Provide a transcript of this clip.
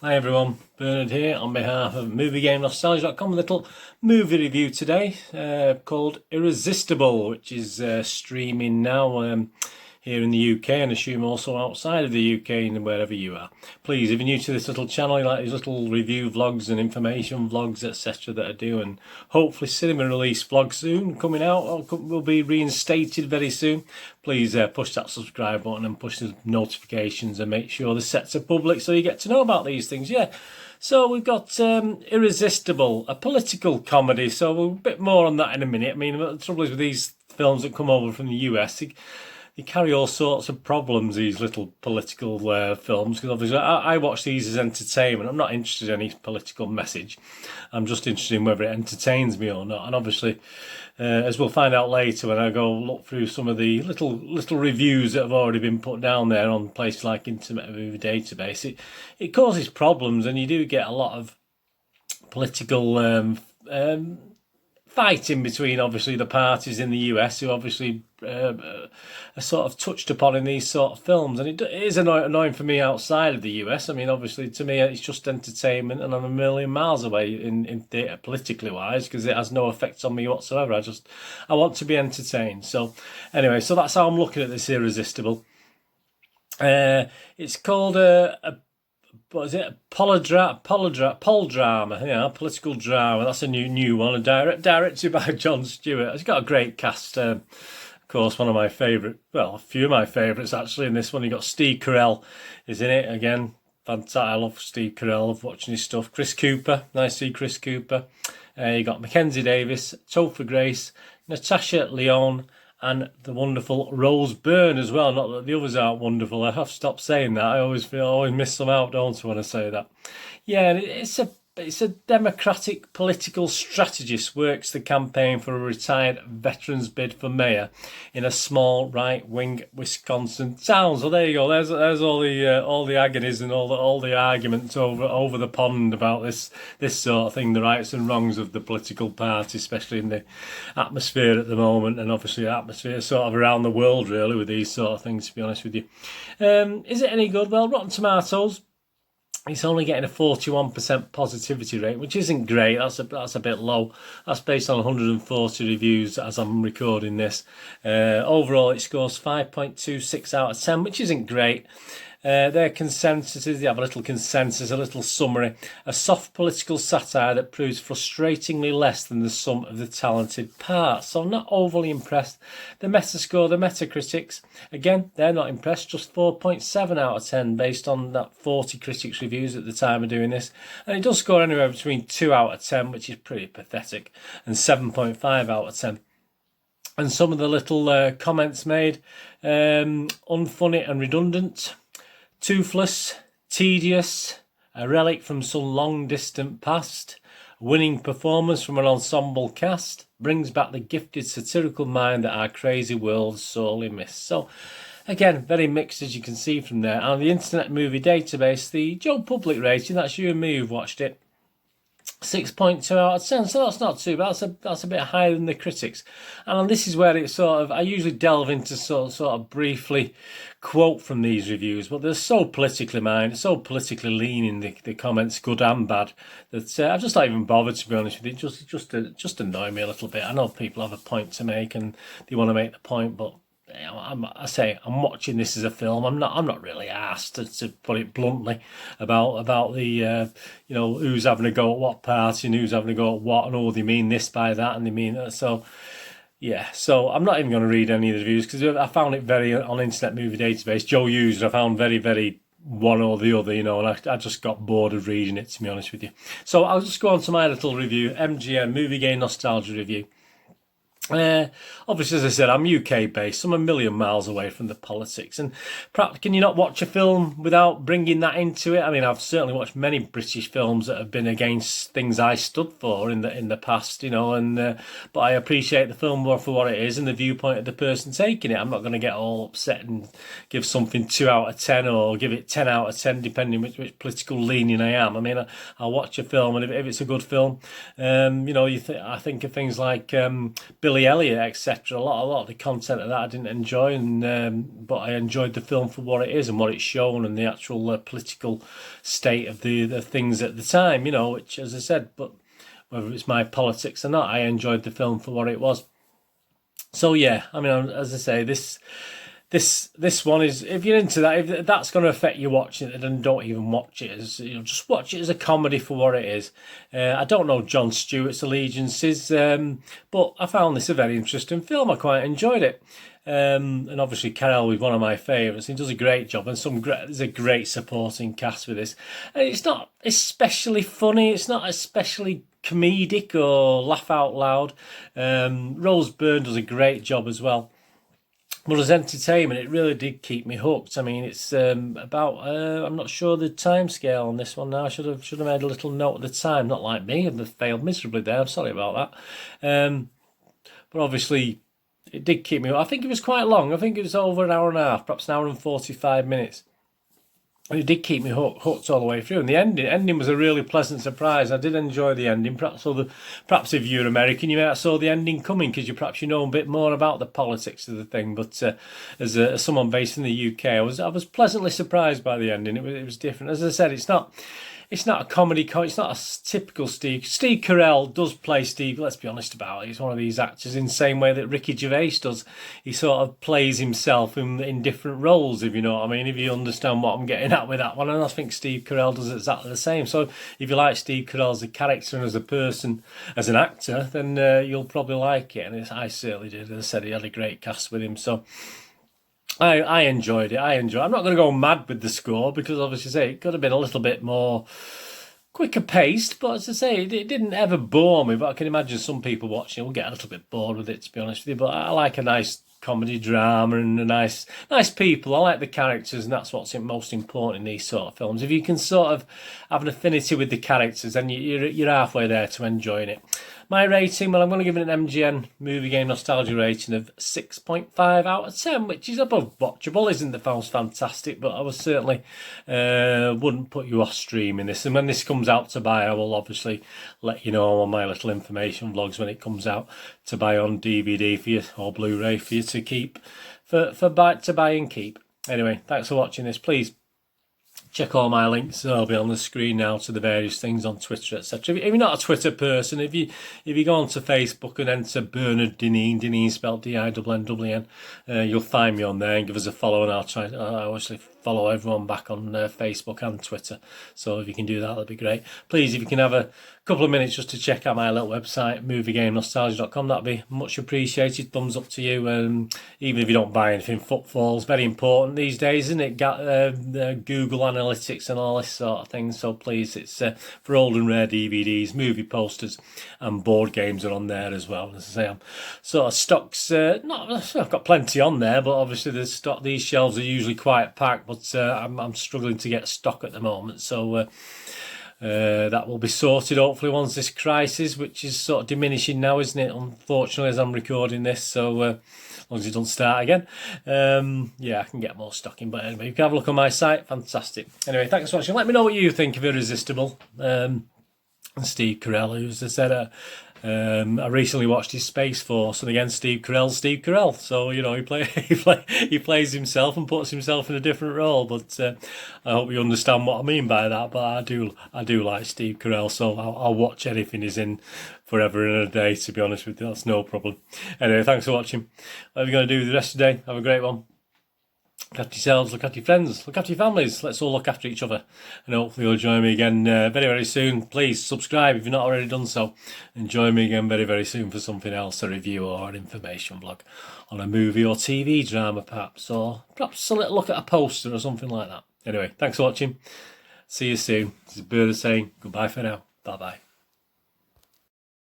Hi everyone, Bernard here on behalf of MovieGameNostalgia.com. A little movie review today called Irresistible, which is streaming now here in the UK and assume also outside of the UK and wherever you are. Please, if you're new to this little channel, you like these little review vlogs and information vlogs, etc. that I do, and hopefully cinema release vlog soon coming out, or will be reinstated very soon. Please push that subscribe button and push the notifications and make sure the sets are public so you get to know about these things. Yeah. So we've got Irresistible, a political comedy. So we'll a bit more on that in a minute. I mean, the trouble is with these films that come over from the US, they carry all sorts of problems, these little political films, because obviously I watch these as entertainment. I'm not interested in any political message. I'm just interested in whether it entertains me or not. And obviously, as we'll find out later when I go look through some of the little reviews that have already been put down there on places like Internet Movie Database, it causes problems, and you do get a lot of political fighting between obviously the parties in the US who obviously are sort of touched upon in these sort of films, and it is annoying for me outside of the US. I mean, obviously to me it's just entertainment, and I'm a million miles away in theatre politically wise, because it has no effect on me whatsoever. I want to be entertained. So anyway, so that's how I'm looking at this Irresistible. It's called what is it? Polydrama, yeah, political drama. That's a new one, and directed by Jon Stewart. It's got a great cast. Of course, one of my favourite, well, a few of my favourites actually in this one. You got Steve Carrell is in it again. Fantastic. I love Steve Carell. I love watching his stuff. Chris Cooper, nice to see Chris Cooper. You got Mackenzie Davis, Topher Grace, Natasha Lyonne, and the wonderful Rose Byrne as well. Not that the others aren't wonderful. I have to stop saying that. I always miss them out, don't I, when I say that. Yeah, and it's a Democratic political strategist works the campaign for a retired veteran's bid for mayor in a small right-wing Wisconsin town. So there you go. There's all the agonies and all the arguments over the pond about this sort of thing, the rights and wrongs of the political party, especially in the atmosphere at the moment, and obviously the atmosphere sort of around the world really with these sort of things. To be honest with you, is it any good? Well, Rotten Tomatoes, it's only getting a 41% positivity rate, which isn't great. That's a bit low. That's based on 140 reviews as I'm recording this. Overall, it scores 5.26 out of 10, which isn't great. Their consensus is, they have a little consensus, a little summary. A soft political satire that proves frustratingly less than the sum of the talented parts. So I'm not overly impressed. The Metascore, the Metacritics, again, they're not impressed. Just 4.7 out of 10 based on that 40 critics reviews at the time of doing this. And it does score anywhere between 2 out of 10, which is pretty pathetic, and 7.5 out of 10. And some of the little comments made, unfunny and redundant, toothless, tedious, a relic from some long-distant past, winning performance from an ensemble cast, brings back the gifted satirical mind that our crazy world sorely missed. So, again, very mixed as you can see from there. And on the Internet Movie Database, the Joe Public rating, that's you and me who've watched it, 6.2 out of 10, so that's not too bad. That's a bit higher than the critics. And this is where it sort of, I usually delve into sort of briefly quote from these reviews, but they're so politically minded, so politically leaning, the comments, good and bad, that I've just not even bothered, to be honest with you. Just annoy me a little bit. I know people have a point to make and they want to make the point, but I'm watching this as a film. I'm not really asked, to put it bluntly, about the who's having a go at what party and who's having a go at what, and they mean this by that and they mean that. So yeah, so I'm not even going to read any of the reviews, because I found it very, on Internet Movie Database, Joe User, I found very, very one or the other, and I just got bored of reading it, to be honest with you. So I'll just go on to my little review, MGN, Movie Game Nostalgia Review. Obviously, as I said, I'm UK based, so I'm a million miles away from the politics, and perhaps can you not watch a film without bringing that into it? I mean, I've certainly watched many British films that have been against things I stood for in the past, and but I appreciate the film more for what it is and the viewpoint of the person taking it. I'm not going to get all upset and give something 2 out of 10 or give it 10 out of 10 depending which political leaning I am. I mean, I'll watch a film, and if it's a good film, I think of things like Billy Willie Elliott, etc. A lot of the content of that I didn't enjoy, and but I enjoyed the film for what it is and what it's shown, and the actual political state of the things at the time, you know, which, as I said, but whether it's my politics or not, I enjoyed the film for what it was. So yeah, I mean, as I say, this one is, if you're into that, if that's going to affect you watching it, then don't even watch it. As, you know, just watch it as a comedy for what it is. I don't know Jon Stewart's allegiances, but I found this a very interesting film. I quite enjoyed it. And obviously Carrell was one of my favourites. He does a great job, and there's a great supporting cast with this. And it's not especially funny. It's not especially comedic or laugh out loud. Rose Byrne does a great job as well. But as entertainment, it really did keep me hooked. I mean, it's about, I'm not sure the time scale on this one now. I should have made a little note at the time. Not like me, I've failed miserably there. I'm sorry about that. But obviously, it did keep me hooked. I think it was quite long. I think it was over an hour and a half, perhaps an hour and 45 minutes. And it did keep me hooked all the way through. And the ending was a really pleasant surprise. I did enjoy the ending. Perhaps if you're American, you might have saw the ending coming, because you know a bit more about the politics of the thing. But as someone based in the UK, I was pleasantly surprised by the ending. It was different. As I said, it's not a comedy. It's not a typical Steve. Steve Carell does play Steve. Let's be honest about it. He's one of these actors in the same way that Ricky Gervais does. He sort of plays himself in different roles, if you know what I mean. If you understand what I'm getting at with that one, and I think Steve Carell does exactly the same. So if you like Steve Carell as a character and as a person, as an actor, then you'll probably like it. And I certainly did. As I said, he had a great cast with him. So I enjoyed it. I'm not going to go mad with the score, because obviously it could have been a little bit more quicker paced, but as I say, it didn't ever bore me. But I can imagine some people watching will get a little bit bored with it, to be honest with you. But I like a nice comedy drama and a nice people. I like the characters, and that's what's most important in these sort of films. If you can sort of have an affinity with the characters, then you're halfway there to enjoying it. My rating, well, I'm going to give it an MGN Movie Game Nostalgia rating of 6.5 out of 10, which is above watchable. Isn't the film's fantastic, but I was certainly wouldn't put you off streaming this. And when this comes out to buy, I will obviously let you know on my little information vlogs when it comes out to buy on DVD for you, or Blu-ray for you to keep, to buy and keep. Anyway, thanks for watching this. Please check all my links. They'll be on the screen now to the various things on Twitter, etc. If you're not a Twitter person, if you go onto Facebook and enter Bernard Dineen spelled D-I-N-N, you'll find me on there, and give us a follow, and I obviously follow everyone back on Facebook and Twitter. So if you can do that, that'd be great. Please, if you can have a couple of minutes just to check out my little website, moviegamenostalgia.com, that'd be much appreciated. Thumbs up to you. Even if you don't buy anything, footfall's very important these days, isn't it? Google Analytics and all this sort of thing. So please, it's for old and rare DVDs, movie posters, and board games are on there as well. As I say, I'm sort of stocks. I've got plenty on there, but obviously these shelves are usually quite packed. But I'm struggling to get stock at the moment, so that will be sorted hopefully once this crisis, which is sort of diminishing now, isn't it? Unfortunately, as I'm recording this, so as long as it doesn't start again, yeah, I can get more stock in. But anyway, you can have a look on my site. Fantastic. Anyway, thanks for watching. Let me know what you think of Irresistible. And Steve Carell, who, as I said, I recently watched his Space Force, and again, Steve Carell. So you know, he plays himself and puts himself in a different role. But I hope you understand what I mean by that. But I do like Steve Carell, so I'll watch anything he's in forever and a day. To be honest with you, that's no problem. Anyway, thanks for watching. What are we going to do the rest of the day? Have a great one. Look after yourselves, look after your friends, look after your families. Let's all look after each other. And hopefully you'll join me again very, very soon. Please subscribe if you've not already done so. And join me again very, very soon for something else, a review or an information vlog on a movie or TV drama perhaps. Or perhaps a little look at a poster or something like that. Anyway, thanks for watching. See you soon. This is Bertha saying goodbye for now. Bye-bye.